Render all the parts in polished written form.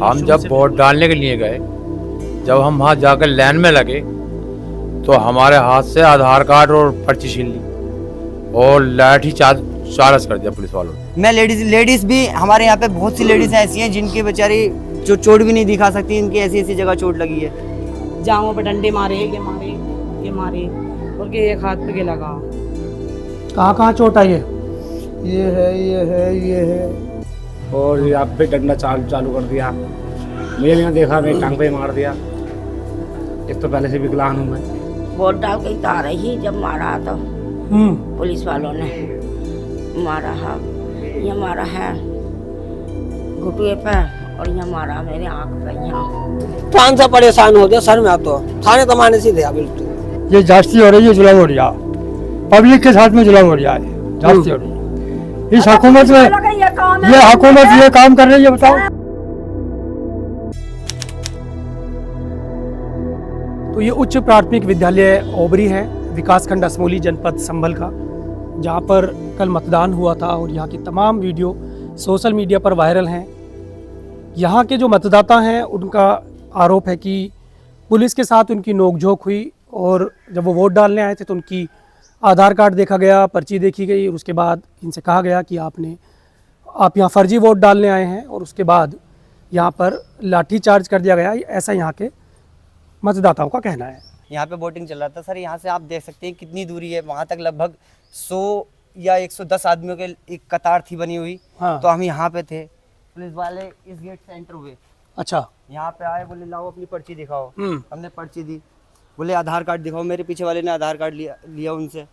हम जब वोट डालने के लिए गए, जब हम वहाँ जाकर लाइन में लगे तो हमारे हाथ से आधार कार्ड और पर्ची छीन ली और लाठी चार्ज कर दिया पुलिस वालों ने। मैं लेडीज भी हमारे यहाँ पे बहुत सी लेडीज ऐसी हैं जिनकी बेचारी जो चोट भी नहीं दिखा सकती, इनकी ऐसी ऐसी जगह चोट लगी है। जांघों पे डंडे मारे, ये मारे और ये एक हाथ पे के लगा। कहाँ चोट आई है? ये है और यहाँ पे डंडा चालू कर दिया। मैंने यहाँ देखा, मैं टांग पे मार दिया। एक तो पहले से विकलांग हूँ मैं। वोट डाल के आ रही जब मारा तो पुलिस वालों ने मारा है, ये मारा है घुटुए पे और ये मारा मेरे आँख पे। यहाँ प्राण से परेशान हो गया, सर में तो थाने तमाने से दिया बिल्कुल। ये जास्ती हो रही है, जुल्म हो रहा, पब्लिक के साथ में जुल्म हो रहा है, जास्ती हो रही है। इस हुकूमत में ये हुकूमत ये काम कर रही है, बताओ। तो ये उच्च प्राथमिक विद्यालय ओबरी है, विकासखंड असमोली, जनपद संभल का, जहाँ पर कल मतदान हुआ था और यहाँ की तमाम वीडियो सोशल मीडिया पर वायरल हैं। यहाँ के जो मतदाता हैं उनका आरोप है कि पुलिस के साथ उनकी नोकझोंक हुई और जब वो वोट डालने आए थे तो उनकी आधार कार्ड देखा गया, पर्ची देखी गई और उसके बाद इनसे कहा गया कि आप यहाँ फर्जी वोट डालने आए हैं और उसके बाद यहाँ पर लाठी चार्ज कर दिया गया। ऐसा यहाँ के मतदाताओं का कहना है। यहाँ पे वोटिंग चल रहा था सर, यहाँ से आप देख सकते हैं कितनी दूरी है, वहाँ तक लगभग 100 या 110 आदमियों के एक कतार थी बनी हुई। हाँ। तो हम यहाँ पे थे, पुलिस वाले इस गेट से एंटर हुए। अच्छा, यहाँ पे आए, बोले लाओ अपनी पर्ची दिखाओ। हमने पर्ची दी, बोले आधार कार्ड दिखाओ। मेरे पीछे वाले ने आधार कार्ड लिया उनसे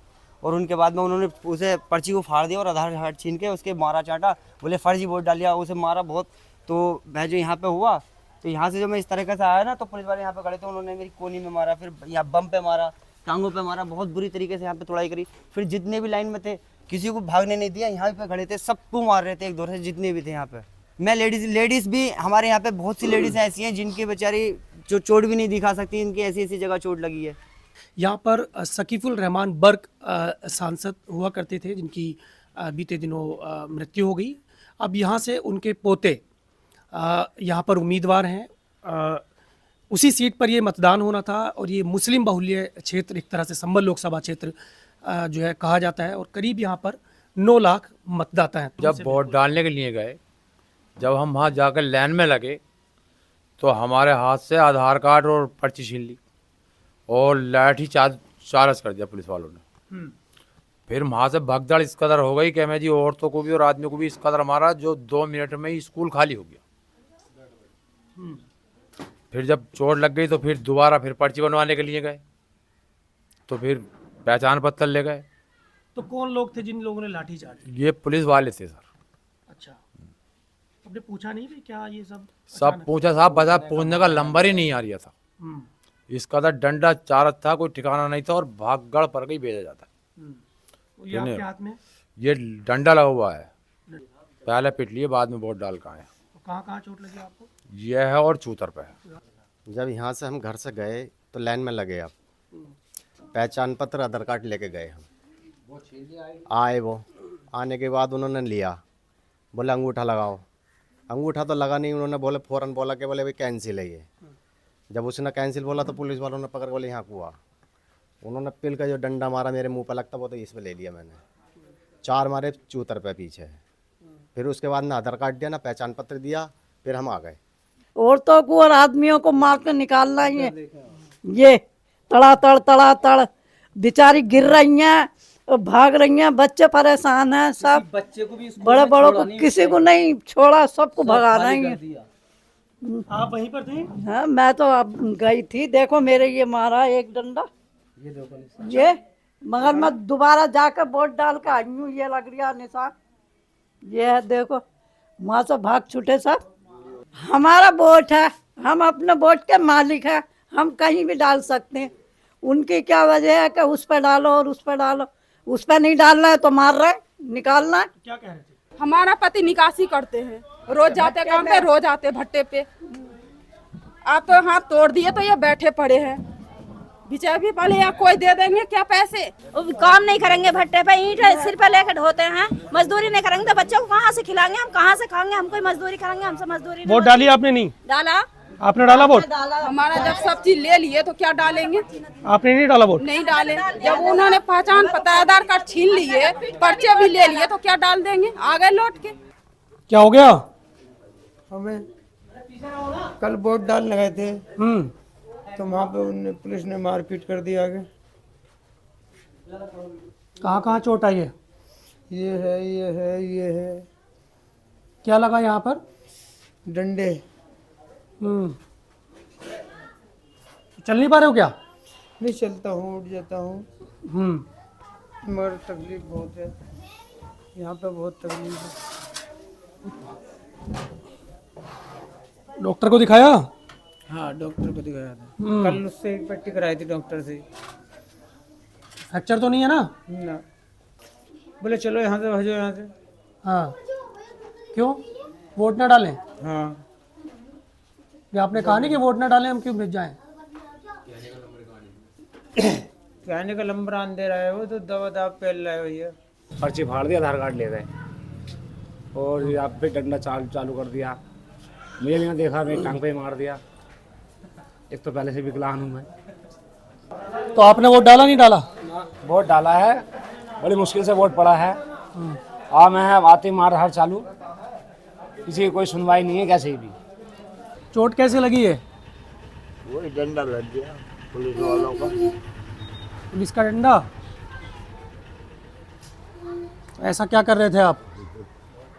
और उनके बाद में उन्होंने उसे पर्ची को फाड़ दिया और आधार कार्ड छीन के उसके मारा चाटा, बोले फर्जी वोट डाल दिया, उसे मारा बहुत। तो मैं जो यहाँ पे हुआ तो यहाँ से जो मैं इस तरीके से आया ना तो पुलिस वाले यहाँ पे खड़े थे, उन्होंने मेरी कोनी में मारा, फिर यहाँ बम पे मारा, टांगों पे मारा, बहुत बुरी तरीके से यहाँ पे तोड़ाई करी। फिर जितने भी लाइन में थे किसी को भागने नहीं दिया, यहाँ पे खड़े थे, सबको मार रहे थे एक दौर से जितने भी थे यहाँ पे। मैं लेडीज भी हमारे यहाँ पे बहुत सी लेडीज ऐसी हैं जिनकी बेचारी जो चोट भी नहीं दिखा सकती, इनकी ऐसी ऐसी जगह चोट लगी है। यहाँ पर सकीफुल रहमान बर्क सांसद हुआ करते थे जिनकी बीते दिनों मृत्यु हो गई। अब यहाँ से उनके पोते यहाँ पर उम्मीदवार हैं। उसी सीट पर ये मतदान होना था और ये मुस्लिम बहुल्य क्षेत्र, एक तरह से संभल लोकसभा क्षेत्र जो है कहा जाता है और करीब यहाँ पर 9 लाख मतदाता हैं। जब वोट डालने के लिए गए, जब हम वहाँ जाकर लाइन में लगे तो हमारे हाथ से आधार कार्ड और पर्ची छीन ली और लाठी चार्ज कर दिया पुलिस वालों ने। फिर वहाँ से भगदड़ इस कदर हो गई कि मैं जी औरतों को भी और आदमियों को भी इस कदर मारा जो 2 मिनट में ही स्कूल खाली हो गया। फिर जब चोट लग गई तो फिर दोबारा फिर पर्ची बनवाने के लिए गए तो फिर पहचान पत्र ले गए। तो कौन लोग थे जिन लोगों ने लाठी चार्ज? ये पुलिस वाले थे सर। अच्छा, आपने पूछा नहीं भी क्या ये सब पूछा साहब, बता पूछने का नंबर ही नहीं आ रहा था। इस कदर डंडा चार्ज था, कोई ठिकाना नहीं था और भागगड़ पर गई भेजा जाता। ये आपके हाथ में ये डंडा लगा हुआ है, पहले पिट लिए बाद में वोट डाल कर आए। तो कहाँ चोट लगी आपको? यह है और चूतर पे है। जब यहाँ से हम घर से गए तो लाइन में लगे, आप पहचान पत्र आधार कार्ड लेके गए, हम आए। वो आने के बाद उन्होंने लिया, बोले अंगूठा लगाओ। अंगूठा तो लगा नहीं, उन्होंने बोले फ़ौरन बोला कि बोले भाई कैंसिल है ये। जब उसने कैंसिल बोला तो पुलिस वालों ने पकड़ बोले यहाँ कुआ। उन्होंने पिल का जो डंडा मारा मेरे मुंह पर लगता वो तो इस पे ले लिया मैंने, 4 मारे चूतर पे पीछे। फिर उसके बाद ना आधार कार्ड दिया ना पहचान पत्र दिया, फिर हम आ गए। औरतों को और आदमियों को मार कर निकालना ही है। ये तड़ा बेचारी गिर रही हैं, भाग रही हैं, बच्चे परेशान हैं, सब बच्चे को भी बड़े बड़ों को किसी को नहीं छोड़ा, सबको भगाना ही है। आप वहीं पर थे? हाँ, मैं तो अब गई थी, देखो मेरे ये मारा एक डंडा, ये मगर मैं दोबारा जाकर वोट डाल के आई हूँ, ये लग रहा निशान, ये है देखो, वहाँ से भाग छूटे सब। हमारा वोट है, हम अपने वोट के मालिक हैं, हम कहीं भी डाल सकते हैं। उनकी क्या वजह है कि उस पर डालो और उस पर डालो, उस पर नहीं डालना है तो मार रहे, निकालना है। क्या कह रहे थे? हमारा पति निकासी करते हैं, रोज जाते काम पे, रोज आते भट्टे पे। आप तो हाथ तोड़ दिए तो ये बैठे पड़े हैं। बिचार भी पहले या कोई दे देंगे क्या पैसे। वो काम नहीं करेंगे, भट्टे पे ईंट सिर पे लेकर ढोते हैं, मजदूरी नहीं करेंगे तो बच्चों को कहाँ से खिलाएंगे, हम कहाँ से खाएंगे, हम कोई मजदूरी करेंगे, हमसे मजदूरी वोट डाली आपने? नहीं डाला। आपने डाला वोट? हमारा जब सब चीज ले लिए तो क्या डालेंगे, आपने नहीं डाला वोट? नहीं डाले। जब उन्होंने पहचान पता आधार कार्ड छीन लिए, पर्चे भी ले लिए तो क्या डाल देंगे, आ गए लौट के। क्या हो गया? हमें कल वोट डालने गए थे तो वहाँ पे उन्हें पुलिस ने मारपीट कर दी आगे। कहाँ कहाँ चोट आई है? ये है, ये है, ये है। क्या लगा यहाँ पर? डंडे। चल नहीं पा रहे हो क्या? नहीं चलता हूँ, उठ जाता हूँ, मगर तकलीफ बहुत है यहाँ पे, बहुत तकलीफ है। डॉक्टर को दिखाया? हाँ डॉक्टर को दिखाया था कल, उससे एक पट्टी कराई थी डॉक्टर से। फ्रैक्चर तो नहीं है ना? ना, बोले चलो यहाँ से भजो, यहाँ से। हाँ, क्यों वोट ना डालें? हाँ, ये आपने कहा नहीं कि वोट ना डालें, हम क्यों भेज जाएं? कहने का नंबर आन दे रहा है वो, तो दवा दाव पेल रहा है भैया। पर्ची फाड़ दिया, आधार कार्ड ले गए और यहाँ पे डंडा चालू कर दिया। मुझे भी यहाँ देखा, मैं टांग पे मार दिया। एक तो पहले से विकलांग हूँ मैं। तो आपने वोट डाला नहीं डाला? वोट डाला है, बड़ी मुश्किल से वोट पड़ा है। मैं आते मार हर चालू, किसी की कोई सुनवाई नहीं है कैसे भी। चोट कैसे लगी है? वही डंडा लग गया पुलिस वालों का। पुलिस का डंडा? ऐसा क्या कर रहे थे आप?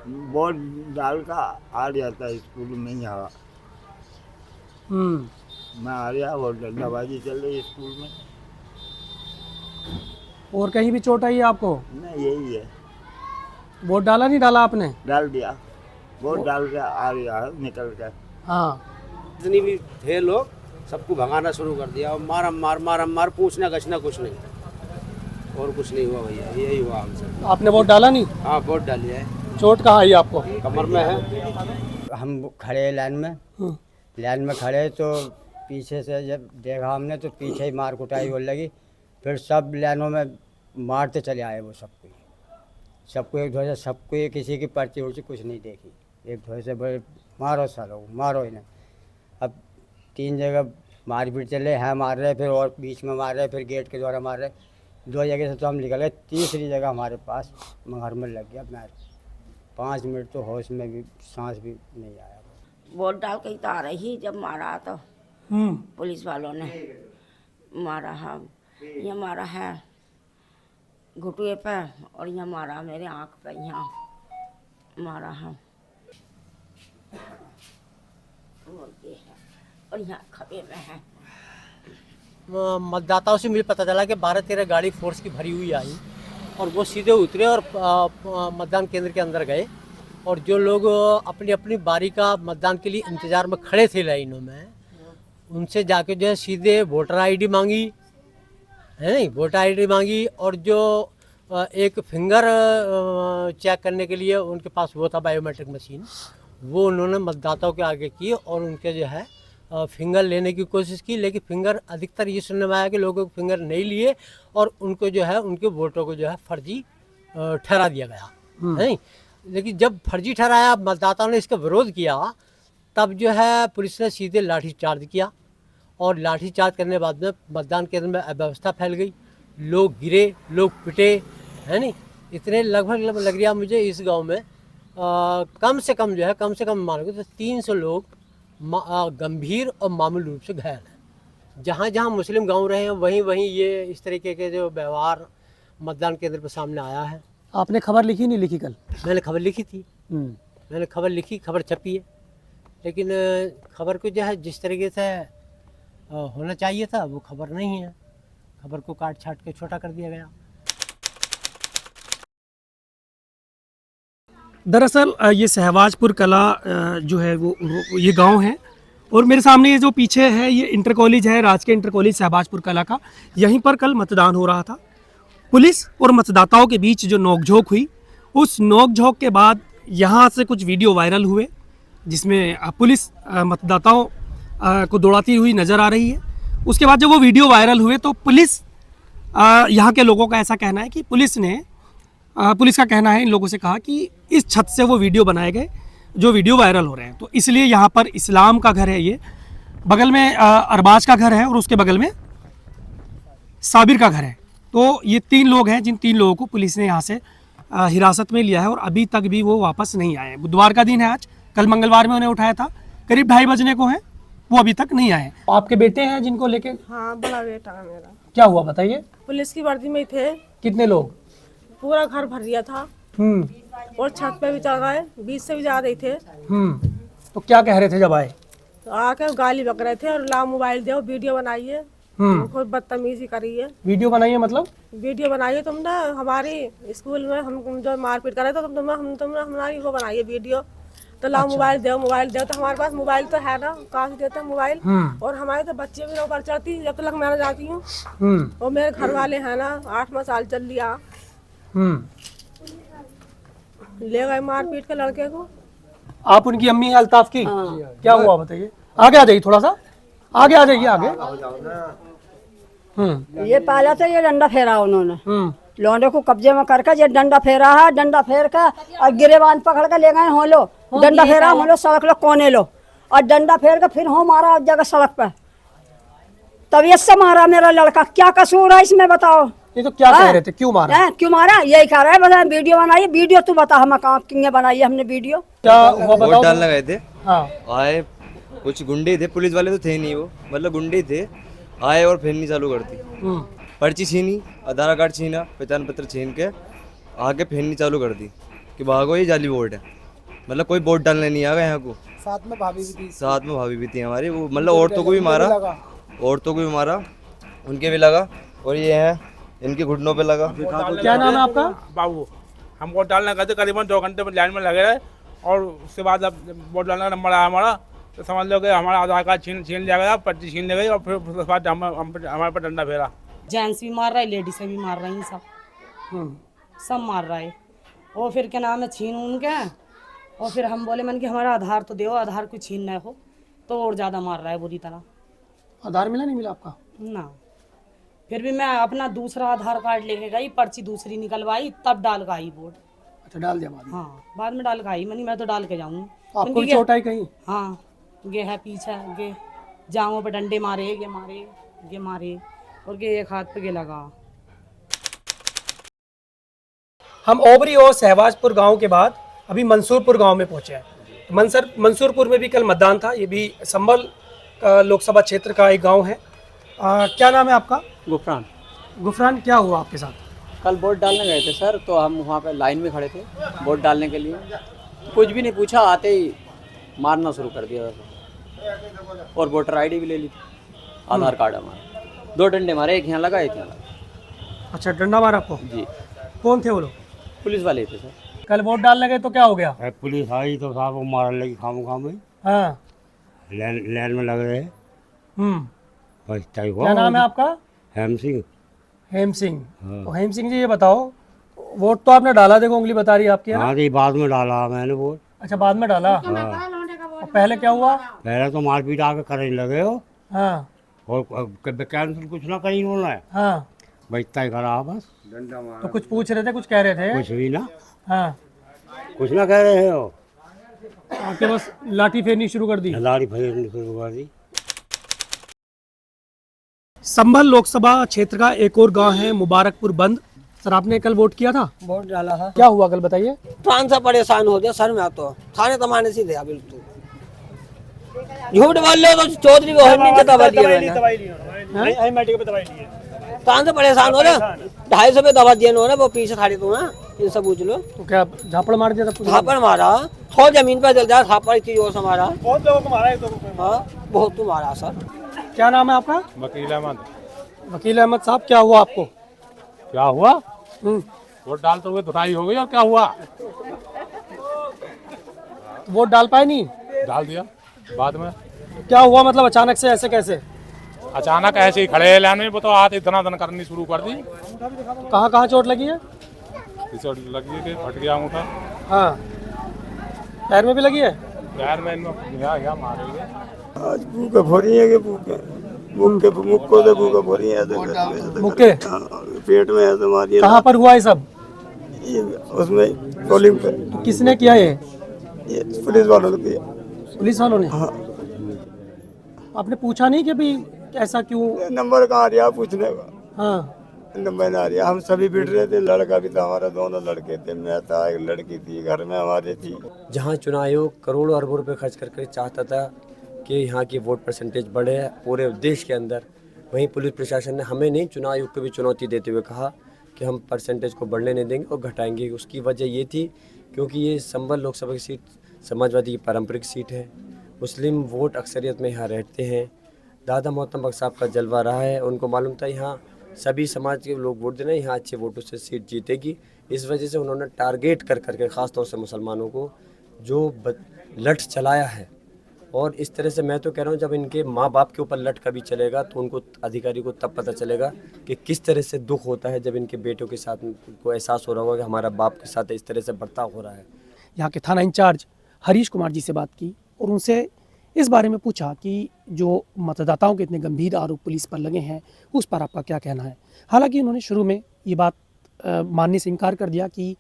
वोट डाल का आ गया था स्कूल में यहाँ। मैं आ गया, वो डंडाबाजी चल रही स्कूल में। और कहीं भी चोट आई है आपको? नहीं, यही है। वोट डाला नहीं डाला आपने? डाल दिया, वोट डाल के आ गया है निकल कर। हाँ, जितनी भी थे लोग सबको भगाना शुरू कर दिया, और मार पूछना गछना कुछ नहीं, और कुछ नहीं हुआ भैया, यही हुआ हमसे। आपने वोट डाला नहीं? हाँ वोट डालिए है। चोट कहाँ आई आपको? कमर में है। हम खड़े लाइन में खड़े तो पीछे से जब देखा हमने तो पीछे ही मार कुटाई हो लगी। फिर सब लाइनों में मारते चले आए वो सबको एक धोए से, सबको ये किसी की पर्ची उर्ची कुछ नहीं देखी, एक धोए से बड़े मारो सालो, मारो इन्हें। अब 3 जगह मारपीट चले हैं, मार रहे, फिर और बीच में मार रहे, फिर गेट के द्वारा मार रहे। 2 जगह से तो हम निकल गए, तीसरी जगह हमारे पास मगर में लग गया। मैं 5 मिनट तो होश में भी सांस भी नहीं आया। वोट डाल के ही तो आ रही, जब मारा तो पुलिस वालों ने मारा है, ये मारा है घुटुए पे, और यहाँ मारा मेरे आँख पे, यहाँ मारा है, और ये है, और यहाँ खबे में है। मतदाताओं से मुझे पता चला कि 12-13 गाड़ी फोर्स की भरी हुई आई, और वो सीधे उतरे और मतदान केंद्र के अंदर गए। और जो लोग अपनी अपनी बारी का मतदान के लिए इंतज़ार में खड़े थे लाइनों में, उनसे जाके जो है सीधे वोटर आईडी मांगी, है नहीं, वोटर आईडी मांगी। और जो एक फिंगर चेक करने के लिए उनके पास वो था बायोमेट्रिक मशीन, वो उन्होंने मतदाताओं के आगे की और उनके जो है फिंगर लेने की कोशिश की। लेकिन फिंगर अधिकतर ये सुनने में आया कि लोगों को फिंगर नहीं लिए और उनको जो है उनके वोटों को जो है फर्जी ठहरा दिया गया, है नहीं। लेकिन जब फर्जी ठहराया, मतदाताओं ने इसका विरोध किया, तब जो है पुलिस ने सीधे लाठीचार्ज किया। और लाठीचार्ज करने के बाद में मतदान केंद्र में अव्यवस्था फैल गई, लोग गिरे, लोग पिटे, है नहीं। इतने लगभग लग रहा मुझे इस गांव में कम से कम मानोगे तो 300 लोग गंभीर और मामूली रूप से घायल हैं। जहाँ जहाँ मुस्लिम गांव रहे हैं वहीं ये इस तरीके के जो व्यवहार मतदान केंद्र पर सामने आया है। आपने खबर लिखी नहीं लिखी? कल मैंने खबर लिखी थी, मैंने खबर लिखी, खबर छपी है, लेकिन खबर को जो है जिस तरीके से होना चाहिए था वो खबर नहीं है। खबर को काट छाट के छोटा कर दिया गया। दरअसल ये सहवाजपुर कला जो है वो ये गांव है, और मेरे सामने ये जो पीछे है ये इंटर कॉलेज है, राजकीय इंटर कॉलेज सहवाजपुर कला का। यहीं पर कल मतदान हो रहा था। पुलिस और मतदाताओं के बीच जो नोकझोंक हुई, उस नोकझोंक के बाद यहाँ से कुछ वीडियो वायरल हुए जिसमें पुलिस मतदाताओं को दौड़ाती हुई नज़र आ रही है। उसके बाद जब वो वीडियो वायरल हुए तो पुलिस, यहाँ के लोगों का ऐसा कहना है कि पुलिस का कहना है, इन लोगों से कहा कि इस छत से वो वीडियो बनाए गए जो वीडियो वायरल हो रहे हैं। तो इसलिए यहाँ पर इस्लाम का घर है, ये बगल में अरबाज का घर है और उसके बगल में साबिर का घर है। तो ये 3 लोग हैं जिन 3 लोगों को पुलिस ने यहाँ से हिरासत में लिया है और अभी तक भी वो वापस नहीं आए। बुधवार का दिन है आज, कल मंगलवार में उन्हें उठाया था, करीब 2:30 बजने को हैं, वो अभी तक नहीं आए। आपके बेटे हैं जिनको लेके? हाँ, बड़ा बेटा है मेरा। क्या हुआ बताइए? पुलिस की वर्दी में थे। कितने लोग? पूरा घर भर दिया था और छत पे भी चढ़ गए, 20 से भी ज्यादा ही थे। तो क्या कह रहे थे जब आए? तो आके गाली बक रहे थे और लाओ मोबाइल दो, वीडियो बनाइए। कोई बदतमीजी करी है। वीडियो बनाइए मतलब? वीडियो बनाइए तुम ना, हमारी स्कूल में हम जो मारपीट कर रहे थे तुम हमारी वो बनाइए वीडियो। तो लाओ मोबाइल दो। तो हमारे पास मोबाइल तो है ना, कहाँ से देते हैं मोबाइल। और हमारे तो बच्चे भी ऊपर चढ़ती जब तक मैं जाती हूँ। और मेरे घर वाले हैं ना, 8 साल चल लिया, ले गए मारपीट के लड़के को। आप उनकी अम्मी है अल्ताफ की? क्या हुआ बताइए? आगे आ जाइए, थोड़ा सा आगे आ जाइए। आगे ये पहले तो ये डंडा फेरा उन्होंने, लौंडे को कब्जे में करके ये डंडा फेरा है। डंडा फेर के और गिरेबान पकड़ के ले गए, हो लो डंडा फेरा, हो लो सड़क लो, कोने लो, और डंडा फेर के फिर हो मारा जगह सड़क पे। तबीयत से मारा मेरा लड़का, क्या कसूर है इसमें बताओ? ये तो क्या कह रहे थे, क्यों मारा? क्यों मारा यही कह रहा है, बता वीडियो बनाइए। वीडियो तू बता, हम कहाँ किंगे बनाई हमने वीडियो? क्या हुआ बताओ? वोट डालने गए थे। हाँ। आए कुछ गुंडे थे, पुलिस वाले तो थे नहीं, वो मतलब गुंडे थे। आए और फेरनी चालू कर दी, पर्ची छीनी, आधार कार्ड छीना, पहचान पत्र छीन के आके फेरनी चालू कर दी कि भागो ये जाली वोट है। मतलब कोई वोट डालने नहीं आ गया यहाँ को। साथ में भाभी भी थी हमारी। वो मतलब औरतों को भी मारा, उनके भी लगा, और ये है इनके घुटनों पे लगा। क्या नाम है आपका? बाबू। हम वोट डालने गए थे, करीबन 2 घंटे में लाइन में लगे रहे, और उसके बाद अब वोट डालने का नंबर आया हमारा, तो समझ लो कि हमारा आधार कार्ड छीन लिया गया, पर्ची छीन ली गई, और फिर उसके बाद हमारे पर डंडा फेरा। जेंट्स भी मार रहा है, लेडीज भी मार रही हैं, सब मार रहा है। और फिर क्या नाम है, छीन उनके, और फिर हम बोले मन कि हमारा आधार तो दो, आधार कोई छीन ना हो, तो और ज़्यादा मार रहा है बुरी तरह। आधार मिला नहीं मिला आपका? ना, फिर भी मैं अपना दूसरा आधार कार्ड लेके गई, पर्ची दूसरी निकलवाई, तब डाल के आई वोट। अच्छा, डाल दिया बाद में? हाँ, बाद में डाल के आई, मैं तो डाल के जाऊँगी। आपको भी चोट आई कहीं? हाँ, गे है पीछे, गे जांघों पे डंडे मारे, गे मारे, और गे एक हाथ पे गे लगा। हम ओबरी और सहवाजपुर गांव के बाद अभी मंसूरपुर गांव में पहुंचे हैं। मंसूरपुर में भी कल मतदान था। ये भी संभल लोकसभा क्षेत्र का एक गांव है। क्या नाम है आपका? गुफरान। गुफरान, क्या हुआ आपके साथ? कल वोट डालने गए थे सर, तो हम वहाँ पे लाइन में खड़े थे वोट डालने के लिए। कुछ भी नहीं पूछा, आते ही मारना शुरू कर दिया और वोटर आईडी भी ले ली, आधार कार्ड हमारा। 2 डंडे मारे, एक यहाँ लगा, एक यहाँ लगा। अच्छा, डंडा मारा आपको? जी। कौन थे वो लोग? पुलिस वाले थे सर। कल वोट डालने गए तो क्या हो गया? पुलिस आई तो साहब वो मारने लगी खामोखा में। हाँ, लाइन में लग रहे हैं। बस क्या नाम है आपका? हेम सिंह। हेम सिंह। तो हेम सिंह जी, ये बताओ, वोट तो आपने डाला, देखो उंगली बता रही है आपकी। हाँ जी, बाद में डाला मैंने वोट। अच्छा, बाद में डाला। और पहले क्या हुआ? पहले तो मारपीट आके करने लगे हो। हाँ। और कैंसिल कुछ ना करी उन्होंने। हाँ, भाई तय करा बस। तो कुछ पूछ रहे थे, कुछ कह रहे थे? कुछ भी ना। हाँ, कुछ ना कह रहे हो, आके बस लाठी फेरनी शुरू कर दी। लाठी फेरनी शुरू कर दी। संभल लोकसभा क्षेत्र का एक और गांव है मुबारकपुर बंद। सर, आपने कल वोट किया था? वोट डाला है। क्या हुआ कल बताइए? प्राण से परेशान हो गया सर, मैं तो थाने तमाने से गया बिल्कुल। झूठ बोल लो तो चौधरी को हरनी के दवा दिया मैंने। प्राण से परेशान हो रहे, 250 रुपये दवा दिया उन्होंने, वो पीछे थाड़ी तो ना, इनसे पूछ लो। तो क्या झापड़ मार दिया था? झापड़ मारा, थोड़ा जमीन पर जल जाए, झापड़ इतनी जोर से मारा। बहुत लोगों को मारा है। हाँ, बहुत तो मारा सर। क्या नाम है आपका? वकील अहमद। वकील अहमद साहब, क्या हुआ आपको? क्या हुआ? वोट डालते हुए धुनाई हो गई, और क्या हुआ? वोट डाल पाए नहीं? डाल दिया बाद में। क्या हुआ मतलब अचानक से, ऐसे कैसे? अचानक ऐसे ही खड़े लाइन में, वो तो आते धना धन करनी शुरू कर दी। कहाँ कहाँ चोट लगी है? चोट लगी है, फट गया अंगूठा। हाँ, पैर में भी लगी है? पैर में यहाँ मारे हुए। आज भूखे भरी है कि भूखे मुक्को से भूखा भरी है मुक्के पेट में है तुम्हारी कहाँ पर हुआ है सब? उसमें ट्रोलिंग पे तो किसने किया ये? ये पुलिस वालों ने किया। पुलिस वालों ने? हाँ। आपने पूछा नहीं कि भाई ऐसा क्यों? नंबर कहाँ आ रहा पूछने का? हाँ नंबर ना आ रहा। हम सभी बैठ रहे थे, लड़का भी था हमारा, दोनों लड़के थे, मैं था, एक लड़की थी घर में हमारे थी। जहाँ चुनाव आयोग करोड़ों अरबों रुपए खर्च करके चाहता था कि यहाँ की वोट परसेंटेज बढ़े पूरे देश के अंदर, वहीं पुलिस प्रशासन ने हमें नहीं, चुनाव आयोग को भी चुनौती देते हुए कहा कि हम परसेंटेज को बढ़ने नहीं देंगे और घटाएंगे। उसकी वजह ये थी क्योंकि ये संभल लोकसभा की सीट समाजवादी की पारंपरिक सीट है, मुस्लिम वोट अक्सरियत में यहाँ रहते हैं। दादा मोहतरम बख्श साहब का जलवा रहा है, उनको मालूम था यहाँ सभी समाज के लोग वोट देना, यहाँ अच्छे वोटों से सीट जीतेगी। इस वजह से उन्होंने टारगेट कर करके ख़ास तौर से मुसलमानों को जो लठ चलाया है। और इस तरह से मैं तो कह रहा हूँ जब इनके माँ बाप के ऊपर लठ कभी चलेगा तो उनको अधिकारी को तब पता चलेगा कि किस तरह से दुख होता है जब इनके बेटों के साथ को एहसास हो रहा होगा कि हमारा बाप के साथ इस तरह से बर्ताव हो रहा है। यहाँ के थाना इंचार्ज हरीश कुमार जी से बात की और उनसे इस बारे में पूछा कि जो मतदाताओं के इतने गंभीर आरोप पुलिस पर लगे हैं उस पर आपका क्या कहना है। हालांकि उन्होंने शुरू में ये बात मानने से इनकार कर दिया कि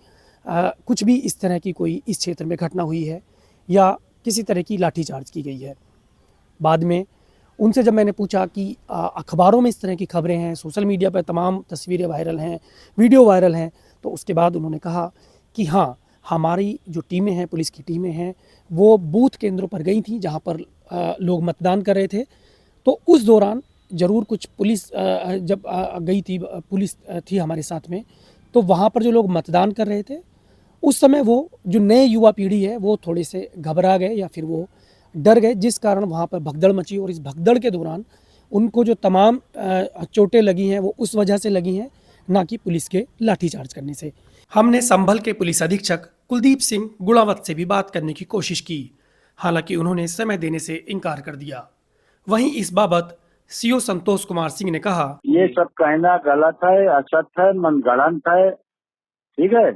कुछ भी इस तरह की कोई इस क्षेत्र में घटना हुई है या किसी तरह की लाठीचार्ज की गई है। बाद में उनसे जब मैंने पूछा कि अखबारों में इस तरह की खबरें हैं, सोशल मीडिया पर तमाम तस्वीरें वायरल हैं, वीडियो वायरल हैं, तो उसके बाद उन्होंने कहा कि हाँ, हमारी जो टीमें हैं, पुलिस की टीमें हैं, वो बूथ केंद्रों पर गई थी जहाँ पर लोग मतदान कर रहे थे। तो उस दौरान ज़रूर कुछ पुलिस जब गई थी, पुलिस थी हमारे साथ में, तो वहाँ पर जो लोग मतदान कर रहे थे उस समय वो जो नए युवा पीढ़ी है वो थोड़े से घबरा गए या फिर वो डर गए, जिस कारण वहाँ पर भगदड़ मची। और इस भगदड़ के दौरान उनको जो तमाम चोटें लगी हैं वो उस वजह से लगी हैं, ना कि पुलिस के लाठीचार्ज करने से। हमने संभल के पुलिस अधीक्षक कुलदीप सिंह गुणावत से भी बात करने की कोशिश की, हालांकि उन्होंने समय देने से इनकार कर दिया। वहीं इस बाबत सीओ संतोष कुमार सिंह ने कहा, ये सब कहना गलत है, असत है, मनगढ़ंत है, ठीक है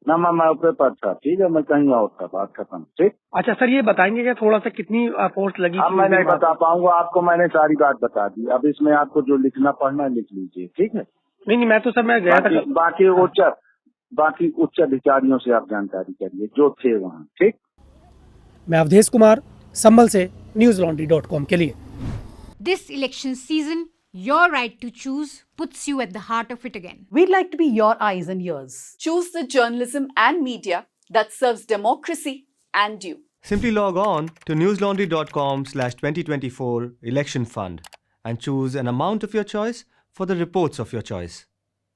ना। मैं ऊपर पर था, ठीक है, मैं कहीं और था, बात खत्म, ठीक। अच्छा सर, ये बताएंगे कि थोड़ा सा कितनी फोर्स लगी? अब मैं नहीं बता पाऊंगा आपको, मैंने सारी बात बता दी। अब इसमें आपको जो लिखना पढ़ना लिख लीजिए, ठीक है। नहीं, मैं तो सर मैं गया था। बाकी उच्च अधिकारियों से आप जानकारी करिए जो थे वहाँ, ठीक। मैं अवधेश कुमार, संभल से newslaundry.com के लिए। This election season, your right to choose puts you at the heart of it again. We'd like to be your eyes and ears. Choose the journalism and media that serves democracy and you. Simply log on to newslaundry.com/2024 election fund and choose an amount of your choice for the reports of your choice.